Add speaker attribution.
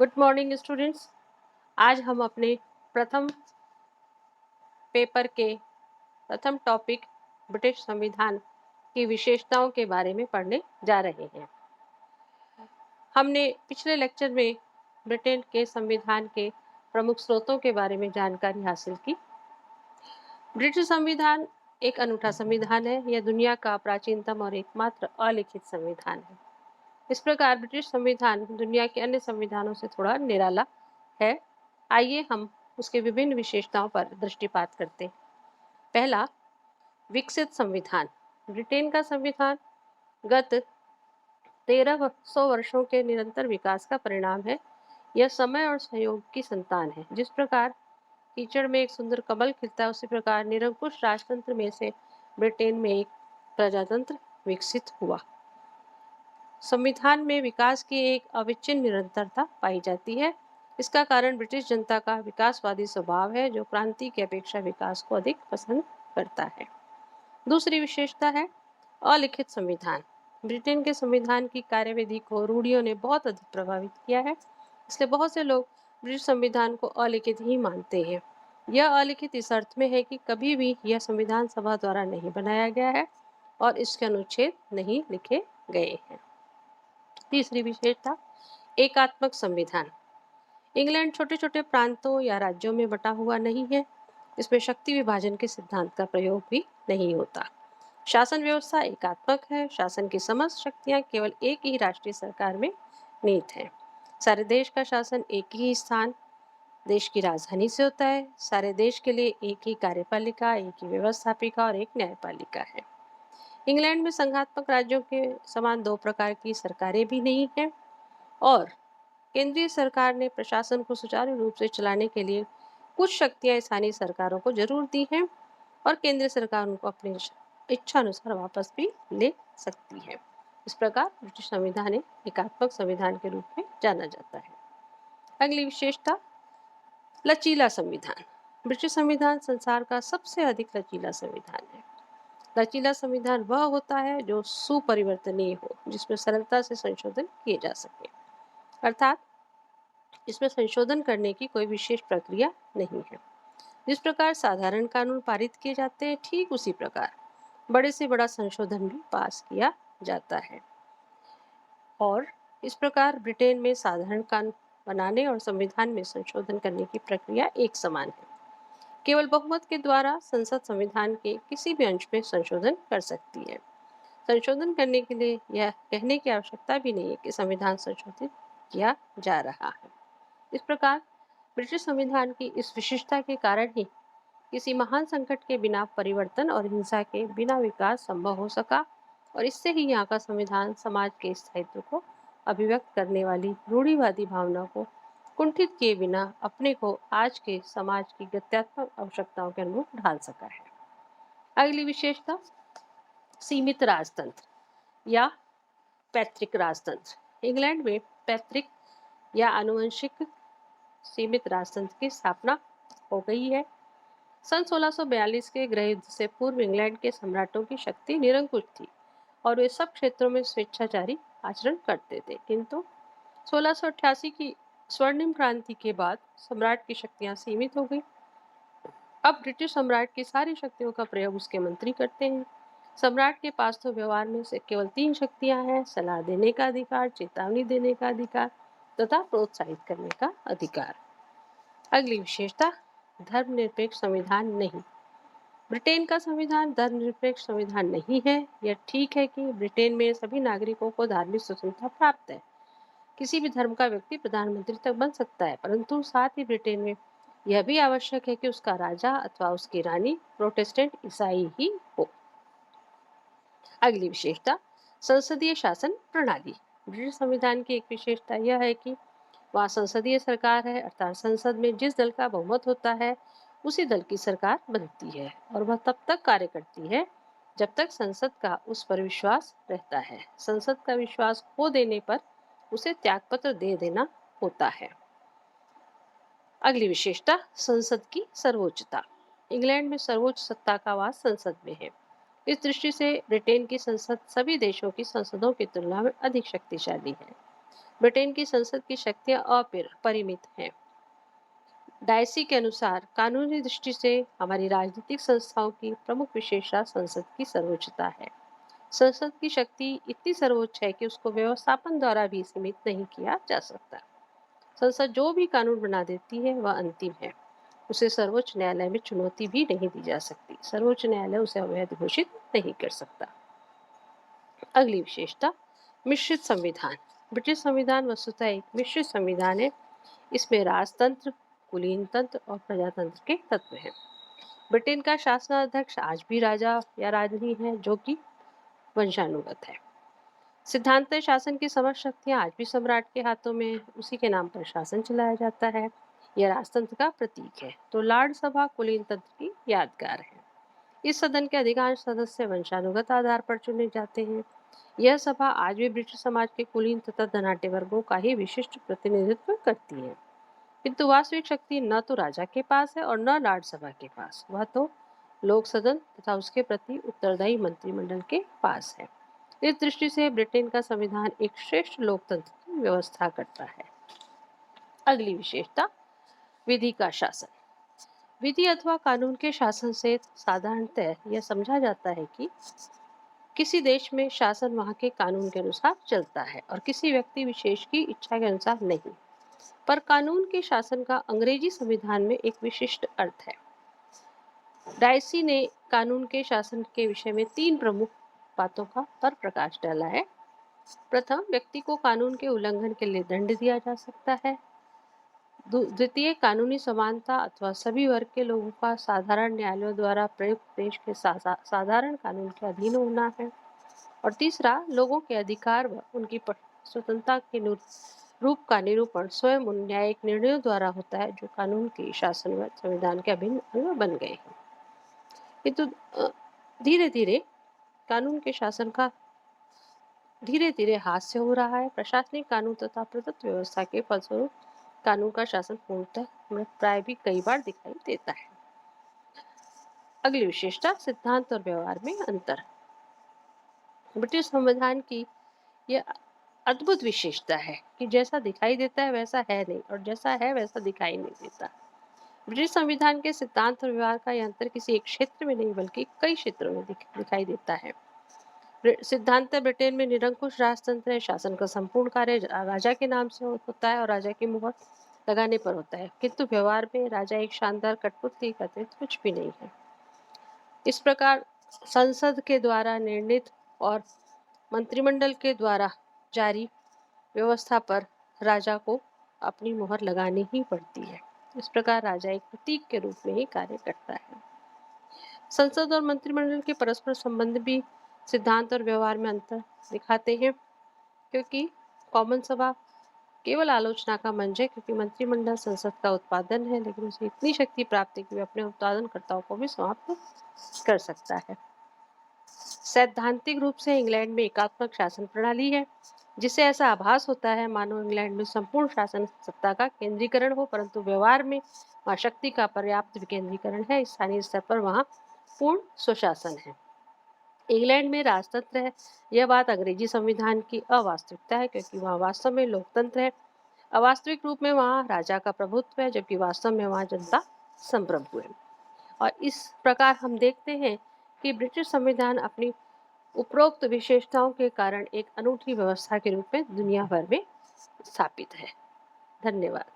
Speaker 1: Good morning students. आज हम अपने प्रथम पेपर के प्रथम टॉपिक ब्रिटिश संविधान की विशेषताओं के बारे में पढ़ने जा रहे हैं। हमने पिछले लेक्चर में ब्रिटेन के संविधान के प्रमुख स्रोतों के बारे में जानकारी हासिल की। ब्रिटिश संविधान एक अनूठा संविधान है। यह दुनिया का प्राचीनतम और एकमात्र अलिखित संविधान है। इस प्रकार ब्रिटिश संविधान दुनिया के अन्य संविधानों से थोड़ा निराला है। आइए हम उसके विभिन्न विशेषताओं पर दृष्टिपात करते हैं। पहला, विकसित संविधान। ब्रिटेन का संविधान गत 1300 वर्षों के निरंतर विकास का परिणाम है। यह समय और सहयोग की संतान है। जिस प्रकार कीचड़ में एक सुंदर कमल खिलता है, उसी प्रकार निरंकुश राजतंत्र में से ब्रिटेन में एक प्रजातंत्र विकसित हुआ। संविधान में विकास की एक अविच्छिन्न निरंतरता पाई जाती है। इसका कारण ब्रिटिश जनता का विकासवादी स्वभाव है, जो क्रांति की अपेक्षा विकास को अधिक पसंद करता है। दूसरी विशेषता है अलिखित संविधान। ब्रिटेन के संविधान की कार्यविधि को रूढ़ियों ने बहुत अधिक प्रभावित किया है, इसलिए बहुत से लोग ब्रिटिश संविधान को अलिखित ही मानते हैं। यह अलिखित इस अर्थ में है कि कभी भी यह संविधान सभा द्वारा नहीं बनाया गया है और इसके अनुच्छेद नहीं लिखे गए हैं। तीसरी विशेषता एकात्मक संविधान। इंग्लैंड छोटे छोटे प्रांतों या राज्यों में बटा हुआ नहीं है। इसमें शक्ति विभाजन के सिद्धांत का प्रयोग भी नहीं होता। शासन व्यवस्था एकात्मक है। शासन की समस्त शक्तियां केवल एक ही राष्ट्रीय सरकार में निहित है। सारे देश का शासन एक ही स्थान, देश की राजधानी से होता है। सारे देश के लिए एक ही कार्यपालिका, एक ही व्यवस्थापिका और एक न्यायपालिका है। इंग्लैंड में संघात्मक राज्यों के समान दो प्रकार की सरकारें भी नहीं है और केंद्रीय सरकार ने प्रशासन को सुचारू रूप से चलाने के लिए कुछ शक्तियां स्थानीय सरकारों को जरूर दी हैं और केंद्रीय सरकार उनको अपनी इच्छा अनुसार वापस भी ले सकती है। इस प्रकार ब्रिटिश संविधान एकात्मक संविधान के रूप में जाना जाता है। अगली विशेषता लचीला संविधान। ब्रिटिश संविधान संसार का सबसे अधिक लचीला संविधान है। लचीला संविधान वह होता है जो सुपरिवर्तनीय हो, जिसमें सरलता से संशोधन किए जा सके, अर्थात इसमें संशोधन करने की कोई विशेष प्रक्रिया नहीं है। जिस प्रकार साधारण कानून पारित किए जाते हैं, ठीक उसी प्रकार बड़े से बड़ा संशोधन भी पास किया जाता है। और इस प्रकार ब्रिटेन में साधारण कानून बनाने और संविधान में संशोधन करने की प्रक्रिया एक समान है। केवल बहुमत के द्वारा संसद संविधान के किसी भी अंश में संशोधन कर सकती है। संशोधन करने के लिए यह कहने की आवश्यकता भी नहीं है कि संविधान संशोधित किया जा रहा है। इस प्रकार ब्रिटिश संविधान की इस विशिष्टता के कारण ही किसी महान संकट के बिना परिवर्तन और हिंसा के बिना विकास संभव हो सका और इससे ही यहाँ का संविधान समाज के स्थायित्व को अभिव्यक्त करने वाली रूढ़िवादी भावना को कुंठित किए बिना अपने को आज के समाज की गत्यात्मक आवश्यकताओं के अनुरूप ढाल सका है। अगली विशेषता सीमित राजतंत्र या पैतृक राजतंत्र। इंग्लैंड में पैतृक या आनुवंशिक सीमित राजतंत्र की स्थापना हो गई है। सन 1642 के गृह युद्ध से पूर्व इंग्लैंड के सम्राटों की शक्ति निरंकुश थी और वे सब क्षेत्रों में स्वेच्छाचारी आचरण करते थे, किंतु 1688 की स्वर्णिम क्रांति के बाद सम्राट की शक्तियां सीमित हो गई। अब ब्रिटिश सम्राट की सारी शक्तियों का प्रयोग उसके मंत्री करते हैं। सम्राट के पास तो व्यवहार में से केवल 3 शक्तियां हैं: सलाह देने का अधिकार, चेतावनी देने का अधिकार तथा प्रोत्साहित करने का अधिकार। अगली विशेषता धर्मनिरपेक्ष संविधान नहीं। ब्रिटेन का संविधान धर्मनिरपेक्ष संविधान नहीं है। यह ठीक है कि ब्रिटेन में सभी नागरिकों को धार्मिक स्वतंत्रता प्राप्त है। किसी भी धर्म का व्यक्ति प्रधानमंत्री तक बन सकता है, परंतु साथ ही ब्रिटेन में यह भी आवश्यक है कि उसका राजा अथवा उसकी रानी प्रोटेस्टेंट ईसाई ही हो। अगली विशेषता संसदीय शासन प्रणाली। ब्रिटिश संविधान की एक विशेषता यह है कि वहाँ संसदीय सरकार है, अर्थात संसद में जिस दल का बहुमत होता है उसी दल की सरकार बनती है और वह तब तक कार्य करती है जब तक संसद का उस पर विश्वास रहता है। संसद का विश्वास खो देने पर उसे त्यागपत्र दे देना होता है। अगली विशेषता संसद की सर्वोच्चता। इंग्लैंड में सर्वोच्च सत्ता का वास संसद में है। इस दृष्टि से ब्रिटेन की संसद सभी देशों की संसदों की तुलना में अधिक शक्तिशाली है। ब्रिटेन की संसद की शक्तियां अपरिमित हैं। डायसी के अनुसार कानूनी दृष्टि से हमारी राजनीतिक संस्थाओं की प्रमुख विशेषता संसद की सर्वोच्चता है। संसद की शक्ति इतनी सर्वोच्च है कि उसको व्यवस्थापन द्वारा भी सीमित नहीं किया जा सकता। संसद जो भी कानून बना देती है वह अंतिम है। उसे सर्वोच्च न्यायालय में चुनौती भी नहीं दी जा सकती। सर्वोच्च न्यायालय उसे अवैध घोषित नहीं कर सकता। अगली विशेषता, मिश्रित संविधान। ब्रिटिश संविधान वस्तुतः एक मिश्रित संविधान है। इसमें राजतंत्र, कुलीन तंत्र और प्रजातंत्र के तत्व हैं। ब्रिटेन का शासनाध्यक्ष आज भी राजा या राजनी है, जो कि वंशानुगत है। सिद्धांत शासन की समस्त शक्तियां आज भी सम्राट के हाथों में है। उसी के नाम पर शासन चलाया जाता है। यह राजतंत्र का प्रतीक है। तो लॉर्ड सभा कुलीन तंत्र की यादगार है। इस सदन के अधिकांश सदस्य वंशानुगत आधार पर चुने जाते हैं। यह सभा आज भी ब्रिटिश समाज के कुलीन तथा धनाढ्य वर्गों का ही विशिष्ट प्रतिनिधित्व करती है। किंतु वास्तविक शक्ति न तो राजा के पास है और न लॉर्ड सभा के पास। वह तो लोक सदन तथा उसके प्रति उत्तरदायी मंत्रिमंडल के पास है। इस दृष्टि से ब्रिटेन का संविधान एक श्रेष्ठ लोकतंत्र की व्यवस्था करता है। अगली विशेषता, विधि का शासन। विधि अथवा कानून के शासन से साधारणतः यह समझा जाता है कि किसी देश में शासन वहां के कानून के अनुसार चलता है और किसी व्यक्ति विशेष की इच्छा के अनुसार नहीं। पर कानून के शासन का अंग्रेजी संविधान में एक विशिष्ट अर्थ है। डायसी ने कानून के शासन के विषय में 3 प्रमुख बातों पर प्रकाश डाला है। प्रथम, व्यक्ति को कानून के उल्लंघन के लिए दंड दिया जा सकता है। द्वितीय, कानूनी समानता अथवा सभी वर्ग के लोगों का साधारण न्यायालयों द्वारा प्रयुक्त देश के साधारण कानून के अधीन होना है। और तीसरा, लोगों के अधिकार व उनकी स्वतंत्रता के रूप का निरूपण स्वयं उन न्यायिक निर्णयों द्वारा होता है जो कानून के शासन व संविधान के अभिन्न अंग बन गए हैं। किंतु धीरे धीरे कानून के शासन का धीरे धीरे हास्य हो रहा है। प्रशासनिक कानून तथा प्रदत्त व्यवस्था के फलस्वरूप कानून का शासन पूर्णतः प्राय भी कई बार दिखाई देता है। अगली विशेषता, सिद्धांत और व्यवहार में अंतर। ब्रिटिश संविधान की यह अद्भुत विशेषता है कि जैसा दिखाई देता है वैसा है नहीं और जैसा है वैसा दिखाई नहीं देता। ब्रिटिश संविधान के सिद्धांत और व्यवहार का यह अंतर किसी एक क्षेत्र में नहीं बल्कि कई क्षेत्रों में दिखाई देता है। सिद्धांत ब्रिटेन में निरंकुश राजतंत्र है। शासन का संपूर्ण कार्य राजा के नाम से होता है और राजा की मुहर लगाने पर होता है। किंतु व्यवहार में राजा एक शानदार कठपुतली का अतिरिक्त कुछ भी नहीं है। इस प्रकार संसद के द्वारा निर्णित और मंत्रिमंडल के द्वारा जारी व्यवस्था पर राजा को अपनी मुहर लगानी ही पड़ती है। इस प्रकार राजा एक प्रतीक के रूप में ही कार्य करता है। संसद और मंत्रिमंडल के परस्पर संबंध भी सिद्धांत और व्यवहार में अंतर दिखाते हैं, क्योंकि कॉमन सभा केवल आलोचना का मंच है, क्योंकि मंत्रिमंडल संसद का उत्पादन है, लेकिन उसे इतनी शक्ति प्राप्त है कि वह अपने उत्पादनकर्ताओं को भी समाप्त कर सकता है। सैद्धांतिक रूप से इंग्लैंड में एकात्मक शासन प्रणाली है, जिससे ऐसा आभास होता है मानो इंग्लैंड में संपूर्ण शासन सत्ता का केंद्रीकरण हो, परंतु व्यवहार में वहाँ शक्ति का पर्याप्त विकेंद्रीकरण है। स्थानीय स्तर पर वहाँ पूर्ण स्वशासन है। इंग्लैंड में राजतंत्र है। यह बात अंग्रेजी संविधान की अवास्तविकता है, क्योंकि वहाँ वास्तव में लोकतंत्र है। अवास्तविक रूप में वहाँ राजा का प्रभुत्व है, जबकि वास्तव में वहाँ जनता संप्रभु है। और इस प्रकार हम देखते हैं कि ब्रिटिश संविधान अपनी उपरोक्त विशेषताओं के कारण एक अनूठी व्यवस्था के रूप में दुनिया भर में स्थापित है। धन्यवाद।